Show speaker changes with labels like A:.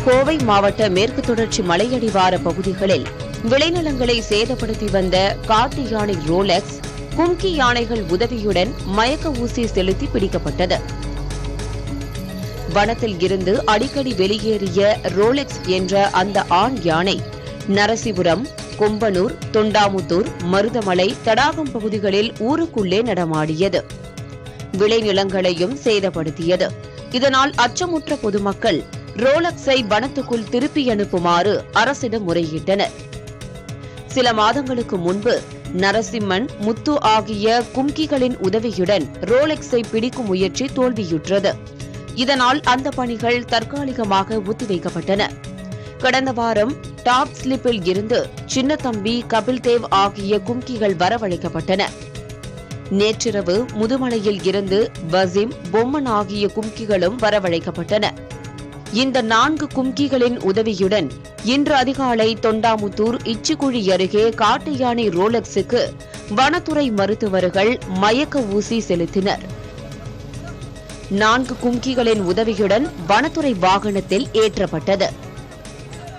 A: கோவை மாவட்ட மேற்கு தொடர்ச்சி மலையடிவார பகுதிகளில் விளைநிலங்களை சேதப்படுத்தி வந்த காட்டு யானை ரோலக்ஸ் கும்கி யானைகள் உதவியுடன் மயக்க ஊசி செலுத்தி பிடிக்கப்பட்டது. வனத்தில் இருந்து அடிக்கடி வெளியேறிய ரோலக்ஸ் என்ற அந்த ஆண் யானை நரசிபுரம், கொம்பனூர், தொண்டாமுத்தூர், மருதமலை, தடாகம் பகுதிகளில் ஊருக்குள்ளே நடமாடியது. விளைநிலங்களையும் சேதப்படுத்தியது. இதனால் அச்சமுற்ற பொதுமக்கள் ரோலக்ஸை வனத்துக்குள் திருப்பி அனுப்புமாறு அரசிடம் முறையிட்டனர். சில மாதங்களுக்கு முன்பு நரசிம்மன், முத்து ஆகிய கும்கிகளின் உதவியுடன் ரோலக்ஸை பிடிக்கும் முயற்சி தோல்வியுற்றது. இதனால் அந்த பணிகள் தற்காலிகமாக ஒத்திவைக்கப்பட்டன. கடந்த வாரம் டாப் ஸ்லிப்பில் இருந்து சின்னத்தம்பி, கபில்தேவ் ஆகிய கும்கிகள் வரவழைக்கப்பட்டன. நேற்றிரவு முதுமலையில் இருந்து வசீம், பொம்மன் ஆகிய கும்கிகளும் வரவழைக்கப்பட்டன. இந்த 4 கும்கிகளின் உதவியுடன் இன்று அதிகாலை தொண்டாமுத்தூர் இச்சிக்குழி அருகே காட்டு யானை ரோலக்ஸுக்கு வனத்துறை மருத்துவர்கள் மயக்க ஊசி செலுத்தினர். 4 கும்கிகளின் உதவியுடன் வனத்துறை வாகனத்தில் ஏற்றப்பட்டது.